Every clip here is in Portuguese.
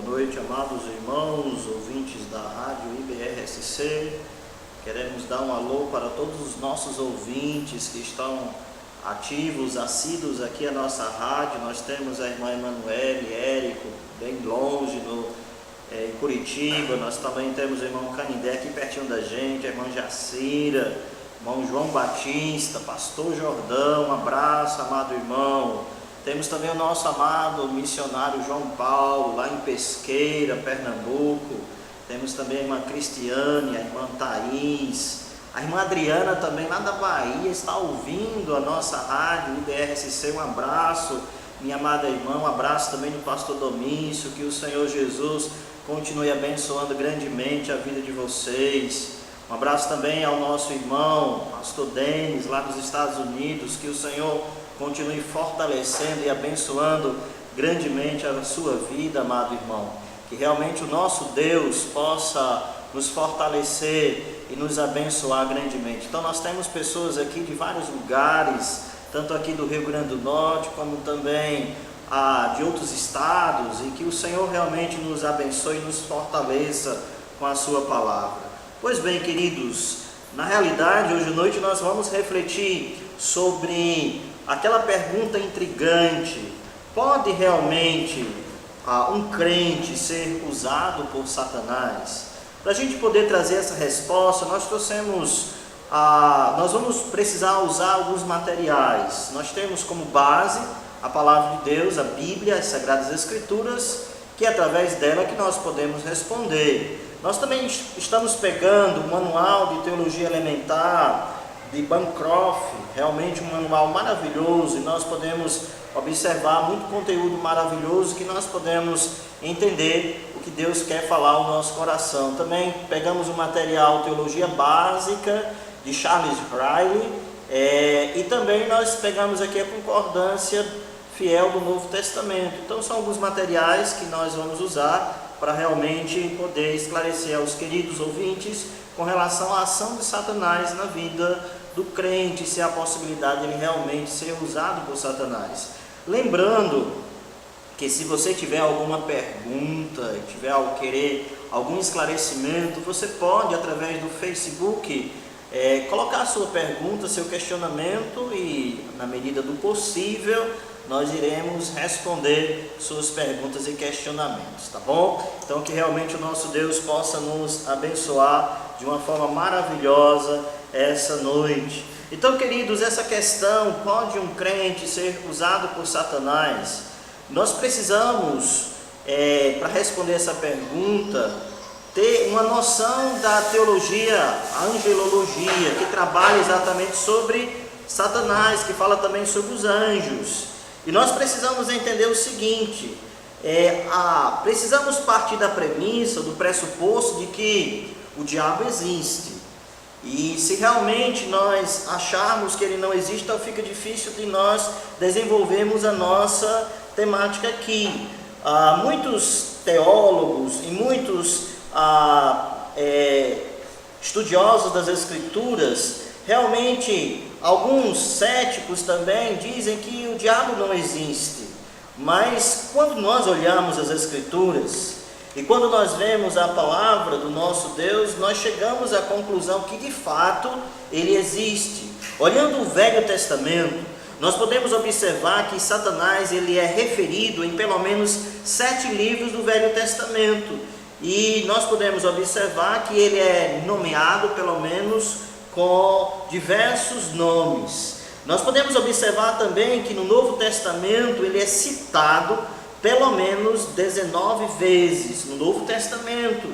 noite, amados irmãos, ouvintes da Rádio IBRSC. Queremos dar um alô para todos os nossos ouvintes que estão ativos, assíduos aqui à nossa rádio. Nós temos a irmã Emanuele, Érico, bem longe, em Curitiba. Nós também temos o irmão Canindé aqui pertinho da gente, a irmã Jacira, irmão João Batista, pastor Jordão, um abraço, amado irmão. Temos também o nosso amado missionário João Paulo, lá em Pesqueira, Pernambuco. Temos também a irmã Cristiane, a irmã Thaís, a irmã Adriana também lá da Bahia, está ouvindo a nossa rádio IBRSC. Um abraço, minha amada irmã, um abraço também do pastor Domício. Que o Senhor Jesus continue abençoando grandemente a vida de vocês. Um abraço também ao nosso irmão, pastor Denis, lá dos Estados Unidos. Que o Senhor continue fortalecendo e abençoando grandemente a sua vida, amado irmão. Que realmente o nosso Deus possa nos fortalecer e nos abençoar grandemente. Então nós temos pessoas aqui de vários lugares, tanto aqui do Rio Grande do Norte, como também de outros estados, e que o Senhor realmente nos abençoe e nos fortaleça com a sua palavra. Pois bem, queridos, na realidade, hoje à noite nós vamos refletir sobre aquela pergunta intrigante: pode realmente um crente ser usado por Satanás? Para a gente poder trazer essa resposta, nós vamos precisar usar alguns materiais. Nós temos como base a palavra de Deus, a Bíblia, as Sagradas Escrituras, que é através dela que nós podemos responder. Nós também estamos pegando o Manual de Teologia Elementar de Bancroft, realmente um manual maravilhoso, e nós podemos observar muito conteúdo maravilhoso que nós podemos entender o que Deus quer falar ao nosso coração. Também pegamos o material Teologia Básica de Charles Riley, e também nós pegamos aqui a concordância fiel do Novo Testamento. Então são alguns materiais que nós vamos usar para realmente poder esclarecer aos queridos ouvintes com relação à ação de Satanás na vida do crente, se há a possibilidade de ele realmente ser usado por Satanás. Lembrando que se você tiver alguma pergunta, tiver querer algum esclarecimento, você pode, através do Facebook, colocar a sua pergunta, seu questionamento, e na medida do possível nós iremos responder suas perguntas e questionamentos, tá bom? Então que realmente o nosso Deus possa nos abençoar de uma forma maravilhosa essa noite. Então, queridos, essa questão, pode um crente ser usado por Satanás? Nós precisamos, para responder essa pergunta, ter uma noção da teologia, a angelologia, que trabalha exatamente sobre Satanás, que fala também sobre os anjos. E nós precisamos entender o seguinte: precisamos partir da premissa, do pressuposto de que o diabo existe. E se realmente nós acharmos que ele não existe, então fica difícil de nós desenvolvermos a nossa temática aqui. Muitos teólogos e muitos estudiosos das Escrituras, realmente alguns céticos também dizem que o diabo não existe. Mas quando nós olhamos as Escrituras e quando nós vemos a palavra do nosso Deus, nós chegamos à conclusão que de fato ele existe. Olhando o Velho Testamento, nós podemos observar que Satanás ele é referido em pelo menos 7 livros do Velho Testamento. E nós podemos observar que ele é nomeado pelo menos com diversos nomes. Nós podemos observar também que no Novo Testamento ele é citado pelo menos 19 vezes no Novo Testamento.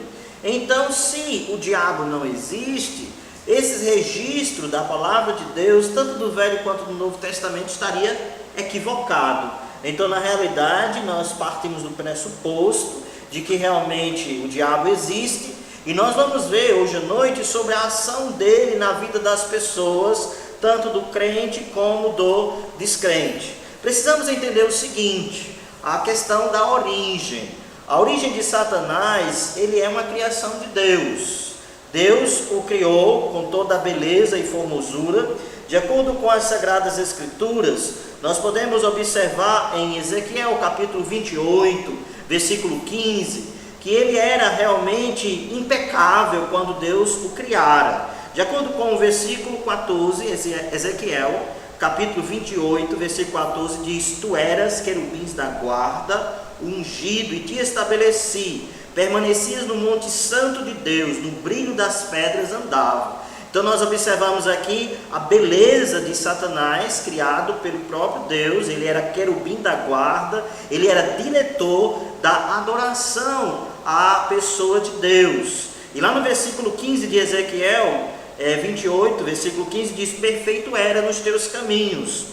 Então, se o diabo não existe, esse registro da palavra de Deus, tanto do Velho quanto do Novo Testamento, estaria equivocado. Então, na realidade, nós partimos do pressuposto de que realmente o diabo existe, e nós vamos ver hoje à noite sobre a ação dele na vida das pessoas, tanto do crente como do descrente. Precisamos entender o seguinte: a questão da origem. A origem de Satanás, ele é uma criação de Deus. Deus o criou com toda a beleza e formosura. De acordo com as Sagradas Escrituras, nós podemos observar em Ezequiel capítulo 28, versículo 15, que ele era realmente impecável quando Deus o criara. De acordo com o versículo 14, Ezequiel, capítulo 28, versículo 14, diz: Tu eras querubins da guarda, ungido, e te estabeleci, permanecias no monte santo de Deus, no brilho das pedras andava. Então nós observamos aqui a beleza de Satanás, criado pelo próprio Deus. Ele era querubim da guarda, ele era diretor da adoração à pessoa de Deus. E lá no versículo 15 de Ezequiel 28, versículo 15, diz: Perfeito era nos teus caminhos,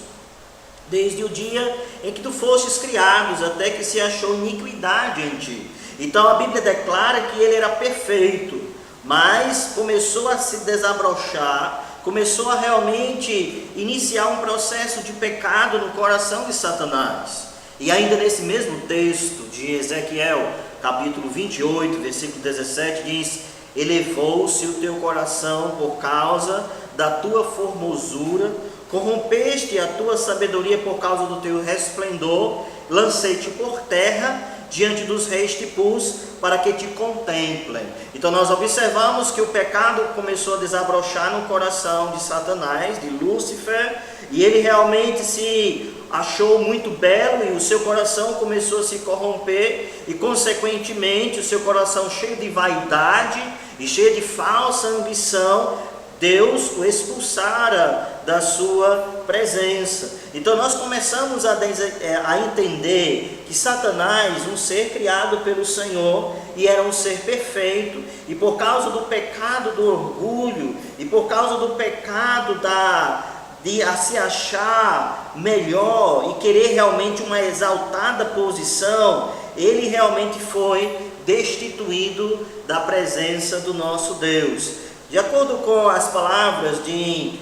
desde o dia em que tu fostes criados, até que se achou iniquidade em ti. Então a Bíblia declara que ele era perfeito, mas começou a se desabrochar, começou a realmente iniciar um processo de pecado no coração de Satanás. E ainda nesse mesmo texto de Ezequiel, capítulo 28, versículo 17, diz: Elevou-se o teu coração por causa da tua formosura, corrompeste a tua sabedoria por causa do teu resplendor, lancei-te por terra, diante dos reis te pus, para que te contemplem. Então nós observamos que o pecado começou a desabrochar no coração de Satanás, de Lúcifer, e ele realmente se achou muito belo, e o seu coração começou a se corromper, e consequentemente o seu coração cheio de vaidade e cheio de falsa ambição, Deus o expulsara da sua presença. Então nós começamos a entender que Satanás, um ser criado pelo Senhor, e era um ser perfeito, e por causa do pecado do orgulho, e por causa do pecado de se achar melhor e querer realmente uma exaltada posição, ele realmente foi destituído da presença do nosso Deus. De acordo com as palavras de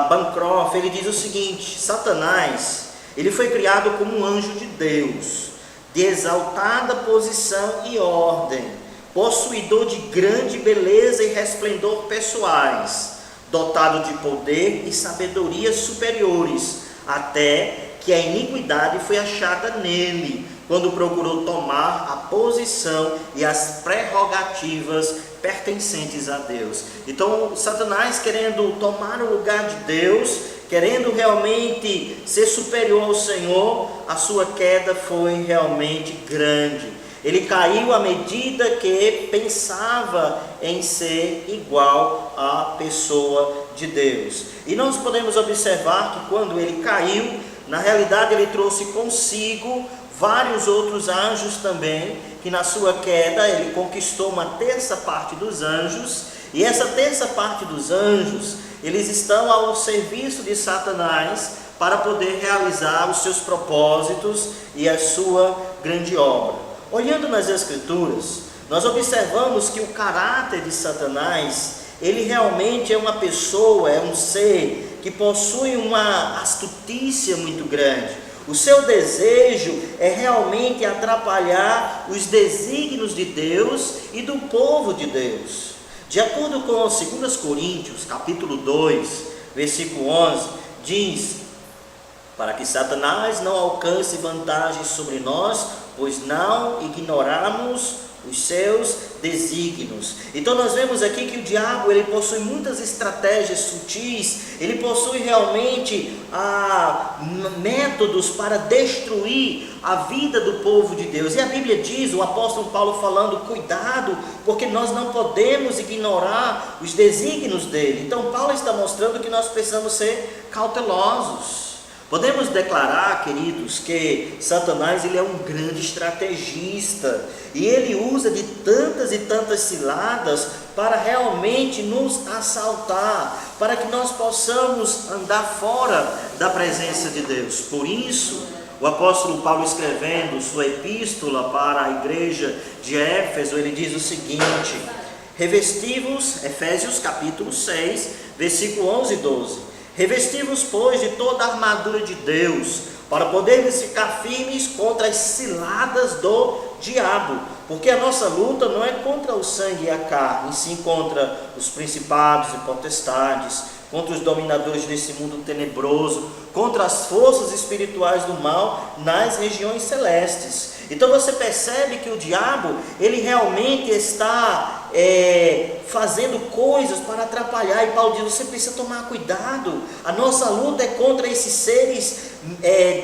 Bancroft, ele diz o seguinte: Satanás, ele foi criado como um anjo de Deus, de exaltada posição e ordem, possuidor de grande beleza e resplendor pessoais, dotado de poder e sabedoria superiores, até que a iniquidade foi achada nele, quando procurou tomar a posição e as prerrogativas pertencentes a Deus. Então Satanás, querendo tomar o lugar de Deus, querendo realmente ser superior ao Senhor, a sua queda foi realmente grande. Ele caiu à medida que pensava em ser igual à pessoa de Deus. E nós podemos observar que quando ele caiu, na realidade ele trouxe consigo vários outros anjos também, que na sua queda ele conquistou uma terça parte dos anjos, e essa terça parte dos anjos, eles estão ao serviço de Satanás para poder realizar os seus propósitos e a sua grande obra. Olhando nas Escrituras, nós observamos que o caráter de Satanás, ele realmente é uma pessoa, é um ser que possui uma astutícia muito grande. O seu desejo é realmente atrapalhar os desígnios de Deus e do povo de Deus. De acordo com 2 Coríntios, capítulo 2, versículo 11, diz: para que Satanás não alcance vantagem sobre nós, pois não ignoramos os seus desígnios. Então nós vemos aqui que o diabo, ele possui muitas estratégias sutis, ele possui realmente métodos para destruir a vida do povo de Deus. E a Bíblia diz, o apóstolo Paulo falando: cuidado, porque nós não podemos ignorar os desígnios dele. Então Paulo está mostrando que nós precisamos ser cautelosos. Podemos declarar, queridos, que Satanás, ele é um grande estrategista, e ele usa de tantas e tantas ciladas para realmente nos assaltar, para que nós possamos andar fora da presença de Deus. Por isso, o apóstolo Paulo, escrevendo sua epístola para a igreja de Éfeso, ele diz o seguinte: revesti-vos, Efésios capítulo 6, versículo 11 e 12. Revesti-vos, pois, de toda a armadura de Deus, para podermos ficar firmes contra as ciladas do diabo, porque a nossa luta não é contra o sangue e a carne, sim contra os principados e potestades, contra os dominadores desse mundo tenebroso, contra as forças espirituais do mal nas regiões celestes. Então você percebe que o diabo, ele realmente está fazendo coisas para atrapalhar, e Paulo diz, você precisa tomar cuidado, a nossa luta é contra esses seres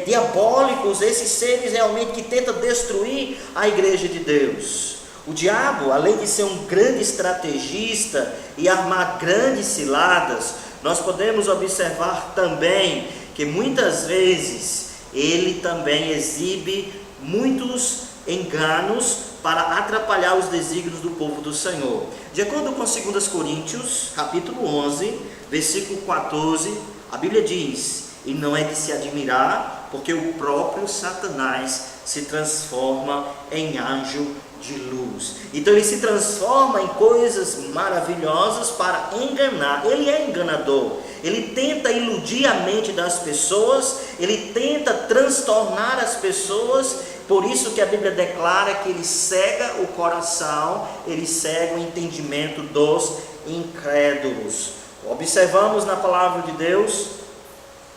diabólicos, esses seres realmente que tentam destruir a igreja de Deus. O diabo, além de ser um grande estrategista e armar grandes ciladas, nós podemos observar também que muitas vezes ele também exibe muitos enganos para atrapalhar os desígnios do povo do Senhor. De acordo com 2 Coríntios, capítulo 11, versículo 14, a Bíblia diz, e não é de se admirar, porque o próprio Satanás se transforma em anjo de luz. Então ele se transforma em coisas maravilhosas para enganar. Ele é enganador, ele tenta iludir a mente das pessoas, ele tenta transtornar as pessoas. Por isso que a Bíblia declara que ele cega o coração, ele cega o entendimento dos incrédulos. Observamos na palavra de Deus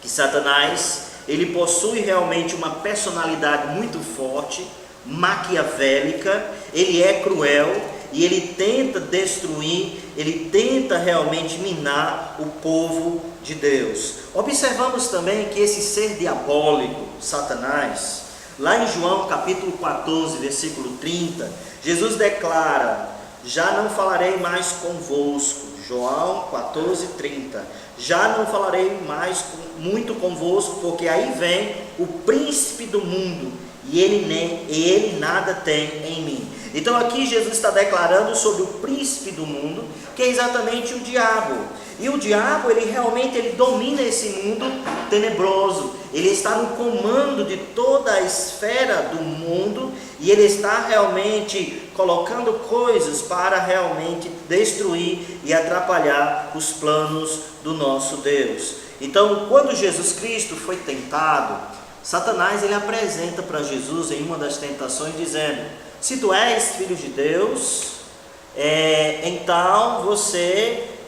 que Satanás, ele possui realmente uma personalidade muito forte, maquiavélica, ele é cruel e ele tenta destruir, ele tenta realmente minar o povo de Deus. Observamos também que esse ser diabólico, Satanás, lá em João capítulo 14, versículo 30, Jesus declara, já não falarei mais convosco, João 14, 30, já não falarei mais muito convosco, porque aí vem o príncipe do mundo, e ele nada tem em mim. Então aqui Jesus está declarando sobre o príncipe do mundo, que é exatamente o diabo. E o diabo, ele realmente domina esse mundo tenebroso. Ele está no comando de toda a esfera do mundo, e ele está realmente colocando coisas para realmente destruir e atrapalhar os planos do nosso Deus. Então, quando Jesus Cristo foi tentado, Satanás ele apresenta para Jesus em uma das tentações dizendo, se tu és filho de Deus, então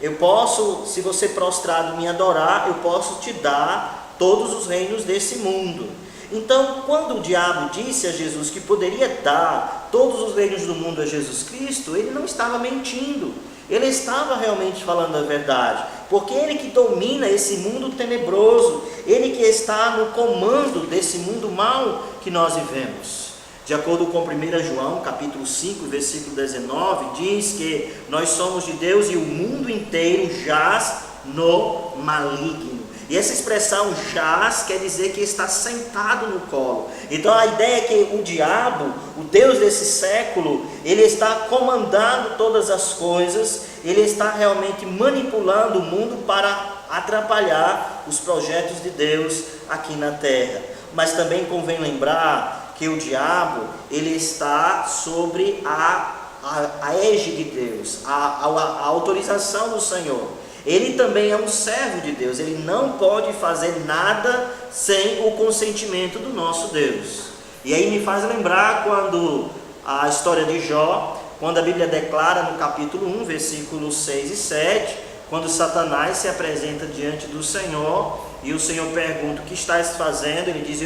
eu posso, se você prostrado me adorar, eu posso te dar todos os reinos desse mundo. Então, quando o diabo disse a Jesus que poderia dar todos os reinos do mundo a Jesus Cristo, ele não estava mentindo, ele estava realmente falando a verdade, porque ele que domina esse mundo tenebroso, ele que está no comando desse mundo mau que nós vivemos. De acordo com 1 João, capítulo 5, versículo 19, diz que nós somos de Deus e o mundo inteiro jaz no maligno. E essa expressão jaz quer dizer que está sentado no colo. Então a ideia é que o diabo, o Deus desse século, ele está comandando todas as coisas, ele está realmente manipulando o mundo para atrapalhar os projetos de Deus aqui na terra. Mas também convém lembrar que o diabo, ele está sobre a égide de Deus, a autorização do Senhor. Ele também é um servo de Deus, ele não pode fazer nada sem o consentimento do nosso Deus. E aí me faz lembrar quando a história de Jó, quando a Bíblia declara no capítulo 1, versículos 6 e 7, quando Satanás se apresenta diante do Senhor, e o Senhor pergunta, o que estás fazendo? Ele diz,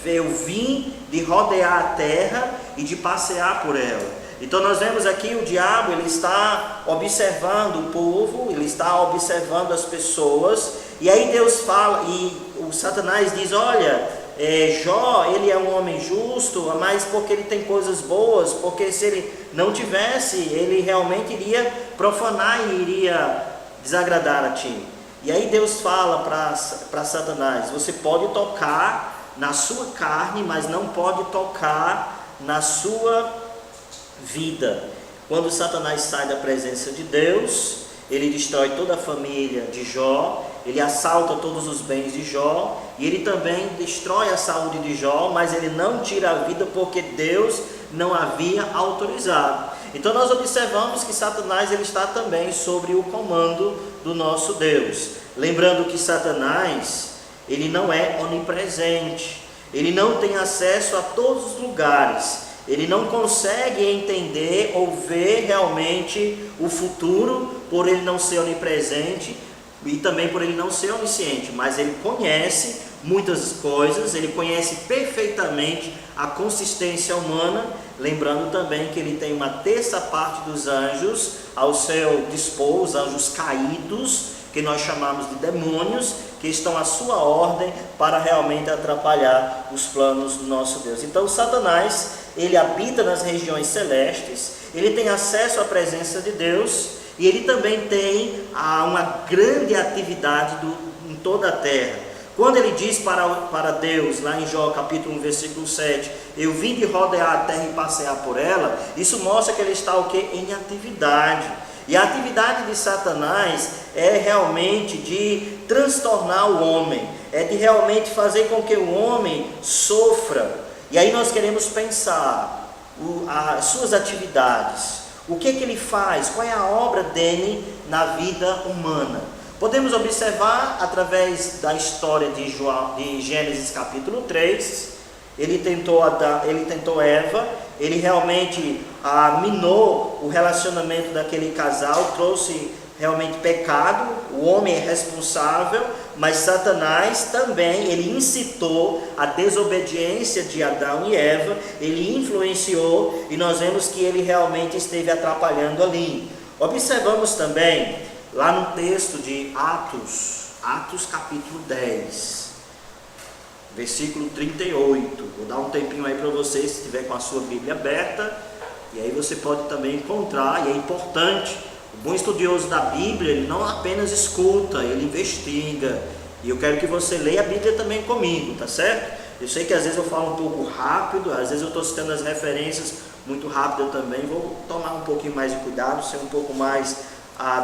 eu vim de rodear a terra e de passear por ela. Então nós vemos aqui o diabo, ele está observando o povo, ele está observando as pessoas, e aí Deus fala, e o Satanás diz, olha, Jó, ele é um homem justo, mas porque ele tem coisas boas, porque se ele não tivesse, ele realmente iria profanar e iria desagradar a ti. E aí Deus fala para Satanás, você pode tocar na sua carne, mas não pode tocar na sua vida. Quando Satanás sai da presença de Deus, ele destrói toda a família de Jó, ele assalta todos os bens de Jó, e ele também destrói a saúde de Jó, mas ele não tira a vida porque Deus não havia autorizado. Então nós observamos que Satanás ele está também sobre o comando do nosso Deus. Lembrando que Satanás, ele não é onipresente, ele não tem acesso a todos os lugares, ele não consegue entender ou ver realmente o futuro, por ele não ser onipresente. e também por ele não ser onisciente, mas ele conhece muitas coisas, ele conhece perfeitamente a consistência humana, lembrando também que ele tem uma terça parte dos anjos ao seu dispor, os anjos caídos, que nós chamamos de demônios, que estão à sua ordem para realmente atrapalhar os planos do nosso Deus. Então Satanás, ele habita nas regiões celestes, ele tem acesso à presença de Deus, e ele também tem uma grande atividade em toda a terra. Quando ele diz para Deus, lá em Jó capítulo 1, versículo 7, eu vim de rodear a terra e passear por ela, isso mostra que ele está o quê? Em atividade. E a atividade de Satanás é realmente de transtornar o homem, é de realmente fazer com que o homem sofra. E aí nós queremos pensar as suas atividades, o que ele faz, qual é a obra dele na vida humana. Podemos observar através da história de Gênesis capítulo 3, ele tentou Eva, ele realmente minou o relacionamento daquele casal, trouxe realmente pecado, o homem é responsável, mas Satanás também, ele incitou a desobediência de Adão e Eva, ele influenciou, e nós vemos que ele realmente esteve atrapalhando ali. Observamos também, lá no texto de Atos capítulo 10, versículo 38, vou dar um tempinho aí para você, se estiver com a sua Bíblia aberta, e aí você pode também encontrar, e é importante, o bom estudioso da Bíblia, ele não apenas escuta, ele investiga, e eu quero que você leia a Bíblia também comigo, tá certo? Eu sei que às vezes eu falo um pouco rápido, às vezes eu estou citando as referências muito rápido, eu também vou tomar um pouquinho mais de cuidado, ser um pouco mais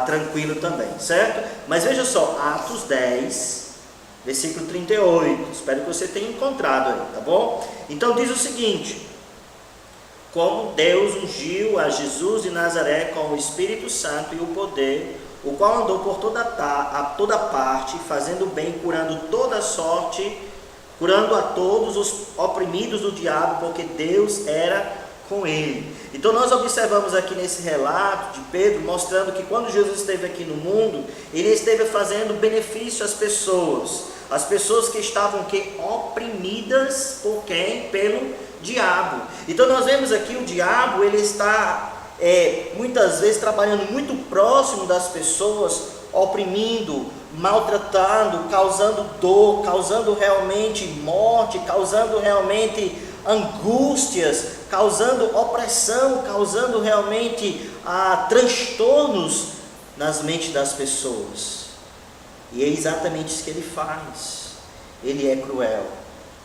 tranquilo também, certo? Mas veja só, Atos 10, versículo 38, espero que você tenha encontrado aí, tá bom? Então diz o seguinte: como Deus ungiu a Jesus de Nazaré com o Espírito Santo e o poder, o qual andou por toda parte, fazendo bem, curando toda sorte, curando a todos os oprimidos do diabo, porque Deus era com ele. Então nós observamos aqui nesse relato de Pedro, mostrando que quando Jesus esteve aqui no mundo, ele esteve fazendo benefício às pessoas que estavam oprimidas por quem? Pelo diabo. Então nós vemos aqui o diabo, ele está muitas vezes trabalhando muito próximo das pessoas, oprimindo, maltratando, causando dor, causando realmente morte, causando realmente angústias, causando opressão, causando realmente transtornos nas mentes das pessoas. E é exatamente isso que ele faz. Ele é cruel.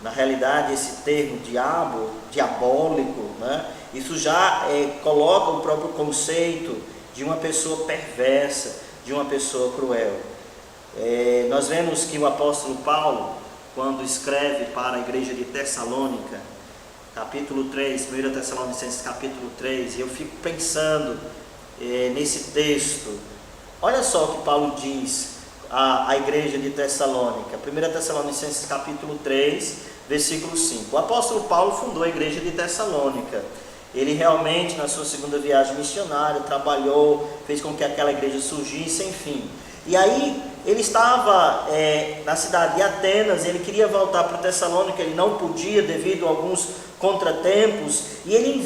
Na realidade, esse termo diabo, diabólico, né? Isso já coloca o próprio conceito de uma pessoa perversa, de uma pessoa cruel. Nós vemos que o apóstolo Paulo, quando escreve para a igreja de Tessalônica, capítulo 3, 1 Tessalonicenses capítulo 3, e eu fico pensando nesse texto. Olha só o que Paulo diz à igreja de Tessalônica, 1 Tessalonicenses capítulo 3, versículo 5. O apóstolo Paulo fundou a igreja de Tessalônica. Ele realmente, na sua segunda viagem missionária, trabalhou, fez com que aquela igreja surgisse, enfim. E aí, ele estava na cidade de Atenas, ele queria voltar para Tessalônica, ele não podia devido a alguns contratempos, e ele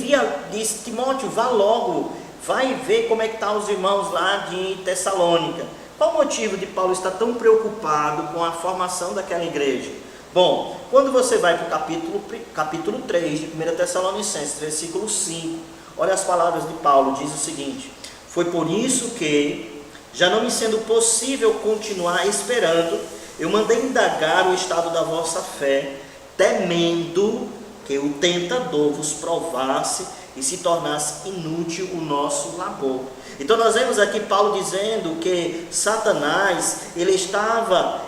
diz: Timóteo, vá logo, vai ver como é que estão os irmãos lá de Tessalônica. Qual o motivo de Paulo estar tão preocupado com a formação daquela igreja? Bom, quando você vai para o capítulo 3 de 1 Tessalonicenses, versículo 5, olha as palavras de Paulo, diz o seguinte: foi por isso que, já não me sendo possível continuar esperando, eu mandei indagar o estado da vossa fé, temendo que o tentador vos provasse e se tornasse inútil o nosso labor. Então nós vemos aqui Paulo dizendo que Satanás, ele estava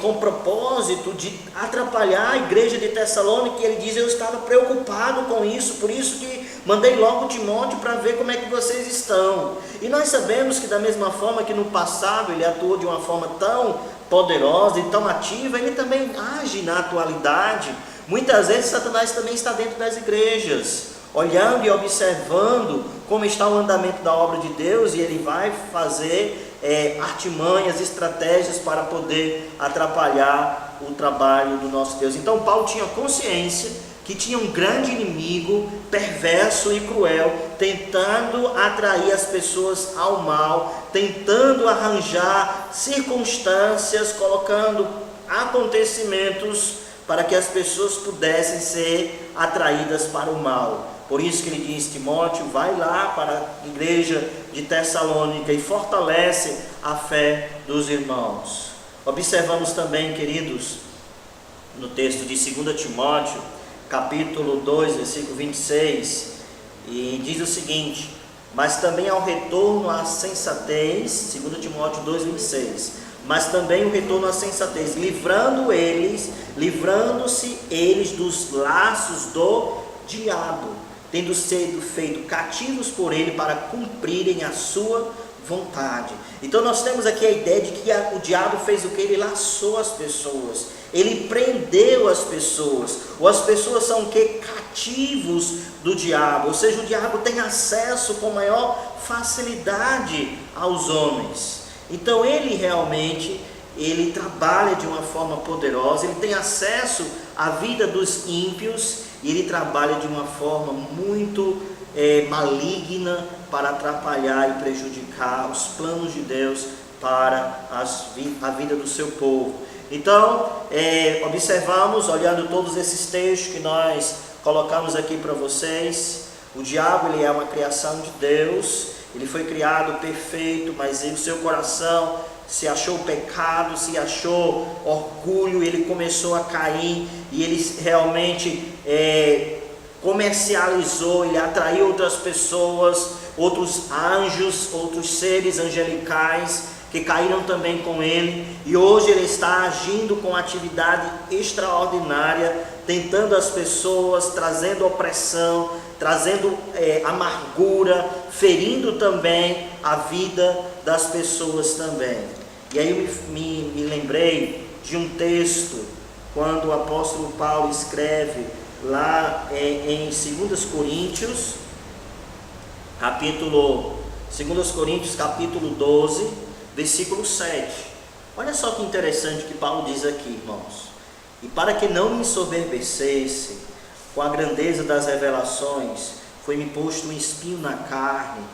com o propósito de atrapalhar a igreja de Tessalônica, e ele diz: eu estava preocupado com isso, por isso que mandei logo Timóteo para ver como é que vocês estão. E nós sabemos que da mesma forma que no passado ele atuou de uma forma tão poderosa e tão ativa, ele também age na atualidade. Muitas vezes Satanás também está dentro das igrejas, olhando e observando como está o andamento da obra de Deus, e ele vai fazer artimanhas, estratégias para poder atrapalhar o trabalho do nosso Deus. Então Paulo tinha consciência que tinha um grande inimigo perverso e cruel, tentando atrair as pessoas ao mal, tentando arranjar circunstâncias, colocando acontecimentos para que as pessoas pudessem ser atraídas para o mal. Por isso que ele diz: Timóteo, vai lá para a igreja de Tessalônica e fortalece a fé dos irmãos. Observamos também, queridos, no texto de 2 Timóteo, capítulo 2, versículo 26, e diz o seguinte: mas também ao retorno à sensatez, 2 Timóteo 2, 26, mas também o retorno à sensatez, livrando-se eles dos laços do diabo, tendo sido feitos cativos por ele para cumprirem a sua vontade. Então nós temos aqui a ideia de que o diabo fez o que? Ele laçou as pessoas, ele prendeu as pessoas, ou as pessoas são o que? Cativos do diabo, ou seja, o diabo tem acesso com maior facilidade aos homens. Então ele realmente, ele trabalha de uma forma poderosa, ele tem acesso à vida dos ímpios, e ele trabalha de uma forma muito maligna para atrapalhar e prejudicar os planos de Deus para a vida do seu povo. Então, observamos, olhando todos esses textos que nós colocamos aqui para vocês, o diabo, ele é uma criação de Deus, ele foi criado perfeito, mas o seu coração se achou pecado, se achou orgulho, ele começou a cair, e ele realmente comercializou, ele atraiu outras pessoas, outros anjos, outros seres angelicais que caíram também com ele, e hoje ele está agindo com atividade extraordinária, tentando as pessoas, trazendo opressão, trazendo amargura, ferindo também a vida das pessoas também. E aí eu me lembrei de um texto, quando o apóstolo Paulo escreve lá em 2 Coríntios, capítulo 12, versículo 7. Olha só que interessante que Paulo diz aqui, irmãos: e para que não me ensoberbecesse com a grandeza das revelações, foi-me posto um espinho na carne,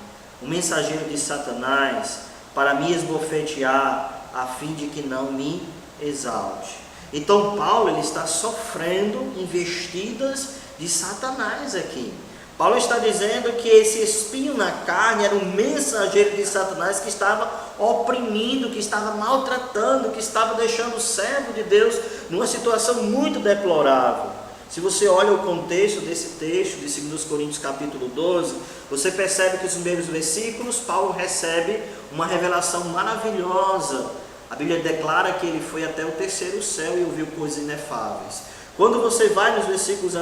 um mensageiro de Satanás, para me esbofetear, a fim de que não me exalte. Então Paulo, ele está sofrendo investidas de Satanás aqui. Paulo está dizendo que esse espinho na carne era um mensageiro de Satanás que estava oprimindo, que estava maltratando, que estava deixando o servo de Deus numa situação muito deplorável. Se você olha o contexto desse texto de 2 Coríntios capítulo 12, você percebe que nos primeiros versículos Paulo recebe uma revelação maravilhosa. A Bíblia declara que ele foi até o terceiro céu e ouviu coisas inefáveis. Quando você vai nos versículos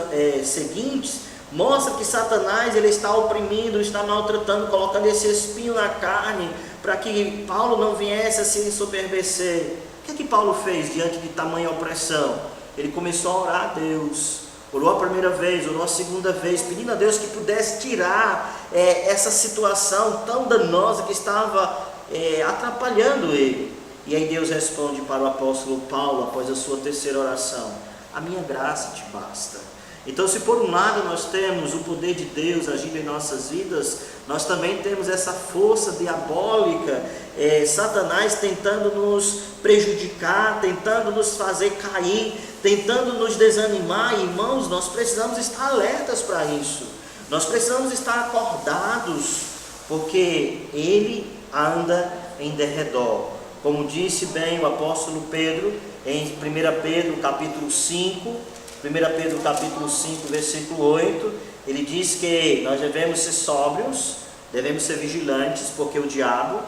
seguintes, mostra que Satanás, ele está oprimindo, está maltratando, colocando esse espinho na carne, para que Paulo não viesse a se ensoberbecer. O que é que Paulo fez diante de tamanha opressão? Ele começou a orar a Deus, orou a primeira vez, orou a segunda vez, pedindo a Deus que pudesse tirar essa situação tão danosa que estava atrapalhando ele. E aí Deus responde para o apóstolo Paulo, após a sua terceira oração: a minha graça te basta. Então, se por um lado nós temos o poder de Deus agindo em nossas vidas, nós também temos essa força diabólica, Satanás tentando nos prejudicar, tentando nos fazer cair, tentando nos desanimar. Irmãos, nós precisamos estar alertas para isso, nós precisamos estar acordados, porque ele anda em derredor. Como disse bem o apóstolo Pedro, em 1 Pedro capítulo 5, versículo 8, ele diz que nós devemos ser sóbrios, devemos ser vigilantes, porque o diabo,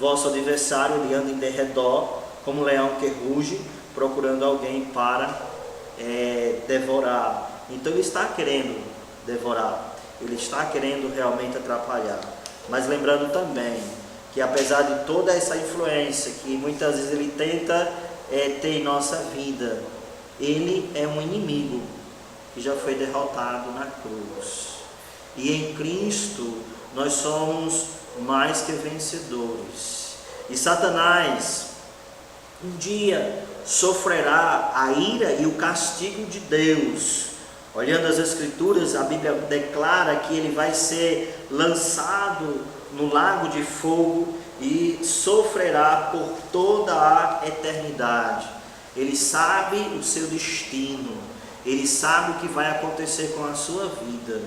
vosso adversário, ele anda em derredor, como um leão que ruge, procurando alguém para devorar. Então ele está querendo devorar, ele está querendo realmente atrapalhar. Mas lembrando também que apesar de toda essa influência que muitas vezes ele tenta ter em nossa vida, ele é um inimigo que já foi derrotado na cruz. E em Cristo nós somos mais que vencedores. E Satanás um dia sofrerá a ira e o castigo de Deus. Olhando as Escrituras, a Bíblia declara que ele vai ser lançado no lago de fogo e sofrerá por toda a eternidade. Ele sabe o seu destino, ele sabe o que vai acontecer com a sua vida,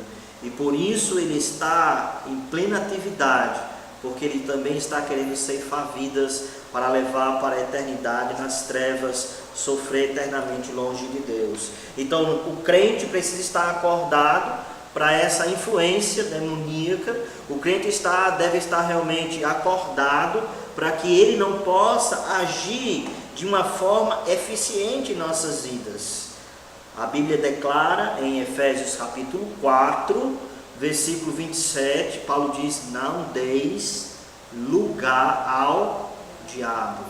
e por isso ele está em plena atividade, porque ele também está querendo ceifar vidas para levar para a eternidade nas trevas, sofrer eternamente longe de Deus. Então o crente precisa estar acordado para essa influência demoníaca. O crente deve estar realmente acordado para que ele não possa agir de uma forma eficiente em nossas vidas. A Bíblia declara em Efésios capítulo 4, versículo 27, Paulo diz: não deis lugar ao diabo.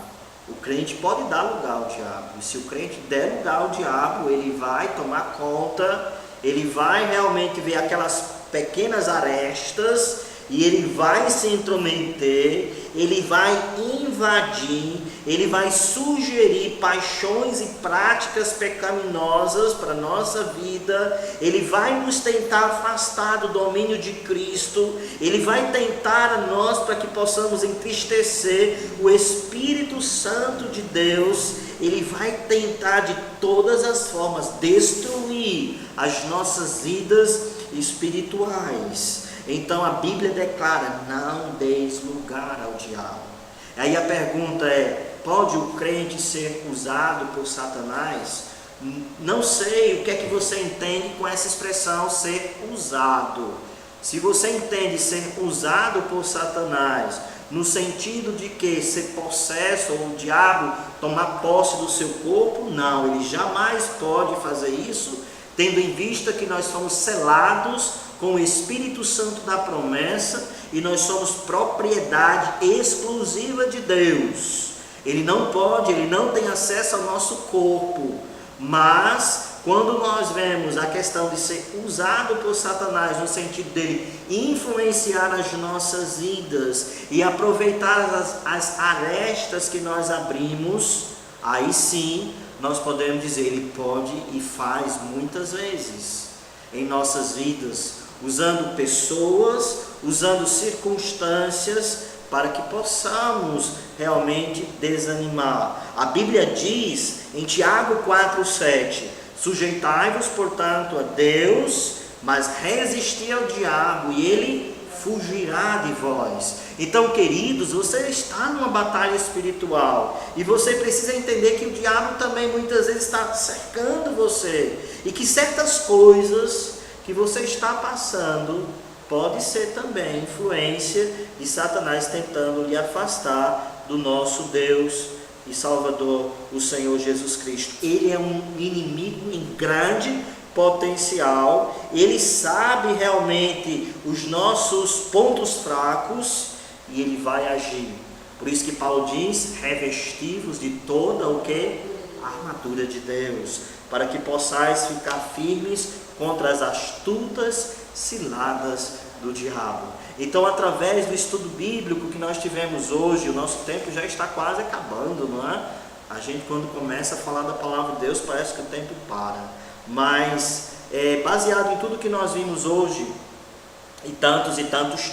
O crente pode dar lugar ao diabo, e se o crente der lugar ao diabo, ele vai tomar conta, ele vai realmente ver aquelas pequenas arestas, e ele vai se intrometer, ele vai invadir, ele vai sugerir paixões e práticas pecaminosas para a nossa vida, ele vai nos tentar afastar do domínio de Cristo, ele vai tentar a nós para que possamos entristecer o Espírito Santo de Deus, ele vai tentar de todas as formas destruir as nossas vidas espirituais. Então a Bíblia declara: não deis lugar ao diabo. Aí a pergunta é: pode o crente ser usado por Satanás? Não sei o que é que você entende com essa expressão ser usado. Se você entende ser usado por Satanás no sentido de que ser possesso, ou o diabo tomar posse do seu corpo, não, ele jamais pode fazer isso, tendo em vista que nós somos selados com o Espírito Santo da promessa, e nós somos propriedade exclusiva de Deus. Ele não pode, ele não tem acesso ao nosso corpo. Mas quando nós vemos a questão de ser usado por Satanás, no sentido dele influenciar as nossas vidas e aproveitar as arestas que nós abrimos, aí sim nós podemos dizer: ele pode e faz muitas vezes em nossas vidas, usando pessoas, usando circunstâncias para que possamos realmente desanimar. A Bíblia diz em Tiago 4,7: sujeitai-vos, portanto, a Deus, mas resisti ao diabo, e ele fugirá de vós. Então, queridos, você está numa batalha espiritual, e você precisa entender que o diabo também muitas vezes está cercando você, e que certas coisas que você está passando pode ser também influência de Satanás tentando lhe afastar do nosso Deus e Salvador, o Senhor Jesus Cristo. Ele é um inimigo em grande potencial, ele sabe realmente os nossos pontos fracos e ele vai agir. Por isso que Paulo diz: revesti-vos de toda o que? A armadura de Deus, para que possais ficar firmes contra as astutas ciladas do diabo. Então, através do estudo bíblico que nós tivemos hoje, o nosso tempo já está quase acabando, não é? A gente, quando começa a falar da palavra de Deus, parece que o tempo para. Mas, baseado em tudo que nós vimos hoje, e tantos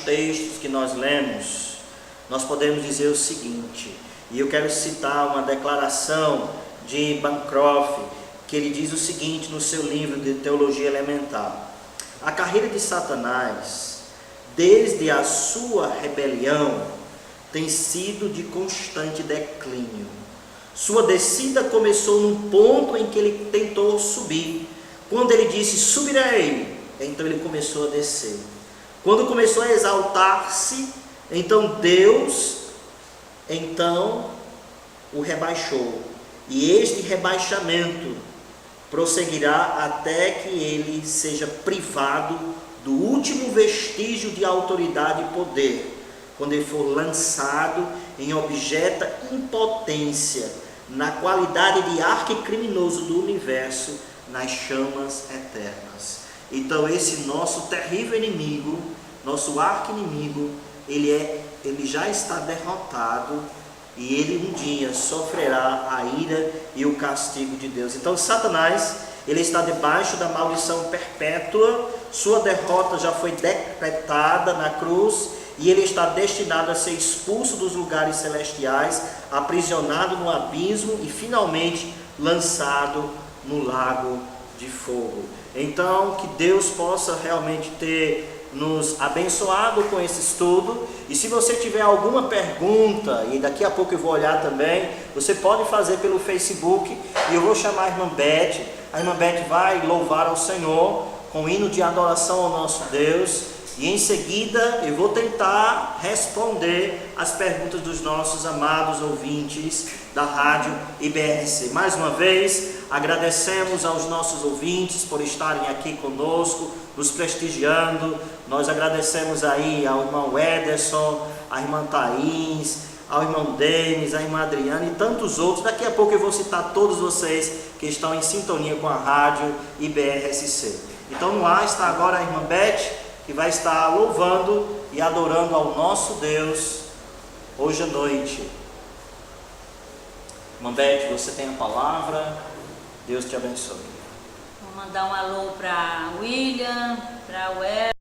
textos que nós lemos, nós podemos dizer o seguinte, e eu quero citar uma declaração de Bancroft, que ele diz o seguinte no seu livro de Teologia Elementar: a carreira de Satanás, desde a sua rebelião, tem sido de constante declínio. Sua descida começou num ponto em que ele tentou subir. Quando ele disse: subirei, então ele começou a descer. Quando começou a exaltar-se, então Deus o rebaixou. E este rebaixamento prosseguirá até que ele seja privado do último vestígio de autoridade e poder, quando ele for lançado em objeta impotência, na qualidade de arquicriminoso do universo, nas chamas eternas. Então esse nosso terrível inimigo, nosso arqui-inimigo, ele já está derrotado, e ele um dia sofrerá a ira e o castigo de Deus. Então Satanás, ele está debaixo da maldição perpétua, sua derrota já foi decretada na cruz, e ele está destinado a ser expulso dos lugares celestiais, aprisionado no abismo e finalmente lançado no lago de fogo. Então, que Deus possa realmente ter nos abençoado com esse estudo. E se você tiver alguma pergunta, e daqui a pouco eu vou olhar também, você pode fazer pelo Facebook, e eu vou chamar a irmã Beth. A irmã Beth vai louvar ao Senhor com um hino de adoração ao nosso Deus. E em seguida eu vou tentar responder as perguntas dos nossos amados ouvintes da Rádio IBRC. Mais uma vez, agradecemos aos nossos ouvintes por estarem aqui conosco, nos prestigiando. Nós agradecemos aí ao irmão Ederson, à irmã Thaís, ao irmão Denis, à irmã Adriana e tantos outros. Daqui a pouco eu vou citar todos vocês que estão em sintonia com a Rádio IBRSC. Então no ar está agora a irmã Beth, que vai estar louvando e adorando ao nosso Deus hoje à noite. Irmã Beth, você tem a palavra, Deus te abençoe. Vou mandar um alô para William, para o